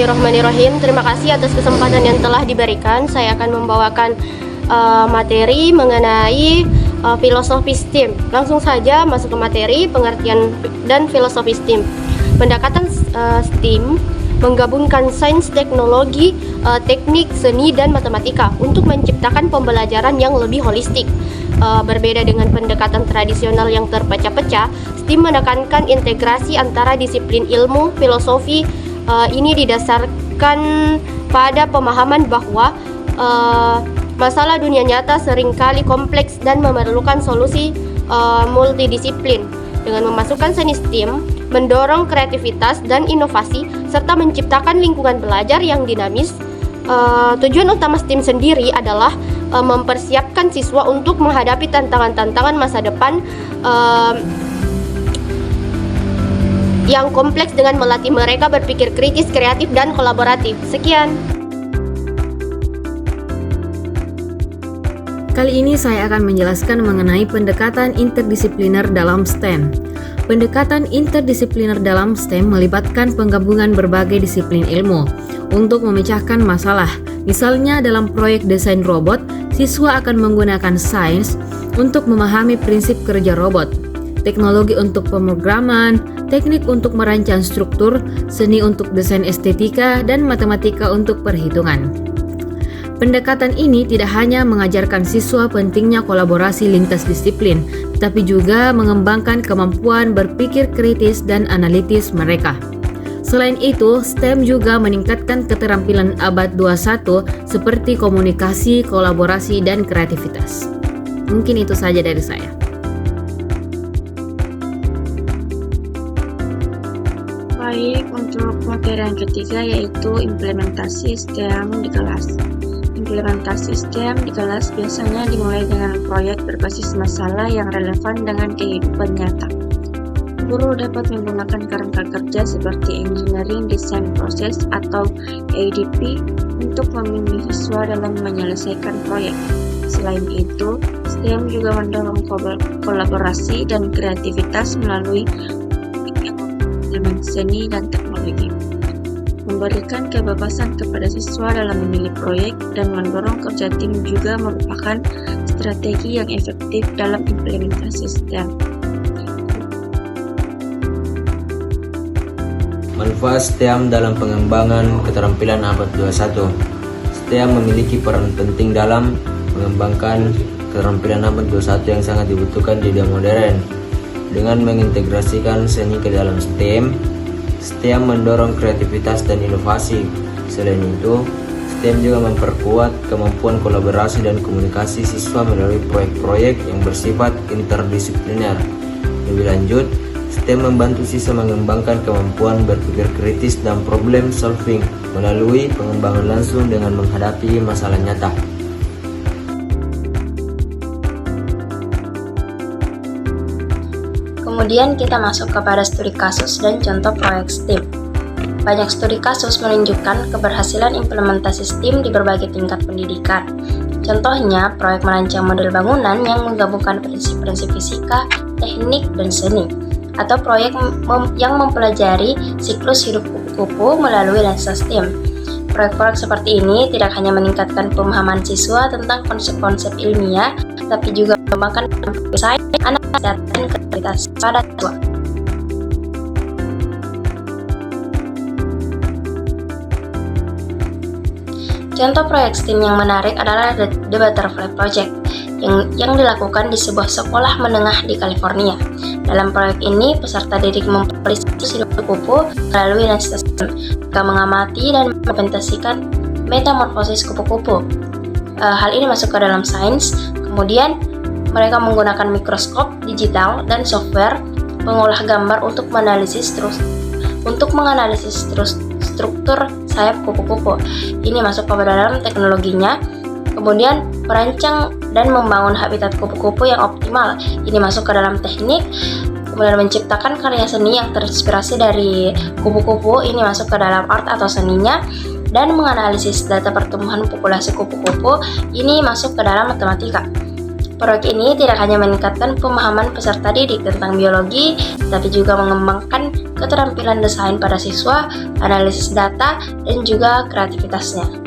Bismillahirrahmanirrahim. Terima kasih atas kesempatan yang telah diberikan. Saya akan membawakan materi mengenai filosofi STEM. Langsung saja masuk ke materi, pengertian dan filosofi STEM. Pendekatan STEM menggabungkan sains, teknologi, teknik, seni, dan matematika untuk menciptakan pembelajaran yang lebih holistik. Berbeda dengan pendekatan tradisional yang terpecah-pecah, STEM menekankan integrasi antara disiplin ilmu, filosofi. Ini didasarkan pada pemahaman bahwa masalah dunia nyata seringkali kompleks dan memerlukan solusi multidisiplin. Dengan memasukkan seni STEM, mendorong kreativitas dan inovasi, serta menciptakan lingkungan belajar yang dinamis. Tujuan utama STEM sendiri adalah mempersiapkan siswa untuk menghadapi tantangan-tantangan masa depan yang kompleks dengan melatih mereka berpikir kritis, kreatif, dan kolaboratif. Sekian. Kali ini saya akan menjelaskan mengenai pendekatan interdisipliner dalam STEM. Pendekatan interdisipliner dalam STEM melibatkan penggabungan berbagai disiplin ilmu untuk memecahkan masalah. Misalnya dalam proyek desain robot, siswa akan menggunakan sains untuk memahami prinsip kerja robot, teknologi untuk pemrograman, teknik untuk merancang struktur, seni untuk desain estetika, dan matematika untuk perhitungan. Pendekatan ini tidak hanya mengajarkan siswa pentingnya kolaborasi lintas disiplin, tetapi juga mengembangkan kemampuan berpikir kritis dan analitis mereka. Selain itu, STEM juga meningkatkan keterampilan abad 21 seperti komunikasi, kolaborasi, dan kreativitas. Mungkin itu saja dari saya. Baik, untuk materi yang ketiga yaitu implementasi STEM di kelas. Implementasi STEM di kelas biasanya dimulai dengan proyek berbasis masalah yang relevan dengan kehidupan nyata. Guru dapat menggunakan kerangka kerja seperti Engineering Design Process atau EDP untuk membimbing siswa dalam menyelesaikan proyek. Selain itu, STEM juga mendorong kolaborasi dan kreativitas melalui elemen seni dan teknologi, memberikan kebebasan kepada siswa dalam memilih proyek dan mendorong kerja tim juga merupakan strategi yang efektif dalam implementasi STEM. Manfaat STEM dalam pengembangan keterampilan abad 21. STEM memiliki peran penting dalam mengembangkan keterampilan abad 21 yang sangat dibutuhkan di dunia modern. Dengan mengintegrasikan seni ke dalam STEM mendorong kreativitas dan inovasi. Selain itu, STEM juga memperkuat kemampuan kolaborasi dan komunikasi siswa melalui proyek-proyek yang bersifat interdisipliner. Lebih lanjut, STEM membantu siswa mengembangkan kemampuan berpikir kritis dan problem solving melalui pengembangan langsung dengan menghadapi masalah nyata. Kemudian kita masuk kepada studi kasus dan contoh proyek STEM. Banyak studi kasus menunjukkan keberhasilan implementasi STEM di berbagai tingkat pendidikan. Contohnya, proyek merancang model bangunan yang menggabungkan prinsip-prinsip fisika, teknik, dan seni. Atau proyek yang mempelajari siklus hidup kupu-kupu melalui lensa STEM. Proyek-proyek seperti ini tidak hanya meningkatkan pemahaman siswa tentang konsep-konsep ilmiah, tapi juga mengembangkan sains, analisis, dan kreativitas pada siswa. Contoh proyek STEM yang menarik adalah The Butterfly Project yang dilakukan di sebuah sekolah menengah di California. Dalam proyek ini, peserta didik mempelajari hidup kupu-kupu melalui lensa STEM, juga mengamati dan mendokumentasikan metamorfosis kupu-kupu. Hal ini masuk ke dalam sains. Kemudian, mereka menggunakan mikroskop digital dan software pengolah gambar untuk menganalisis struktur sayap kupu-kupu. Ini masuk ke dalam teknologinya. Kemudian merancang dan membangun habitat kupu-kupu yang optimal. Ini masuk ke dalam teknik. Kemudian menciptakan karya seni yang terinspirasi dari kupu-kupu. Ini masuk ke dalam art atau seninya. Dan menganalisis data pertumbuhan populasi kupu-kupu. Ini masuk ke dalam matematika. Proyek ini tidak hanya meningkatkan pemahaman peserta didik tentang biologi, tapi juga mengembangkan keterampilan desain pada siswa, analisis data, dan juga kreativitasnya.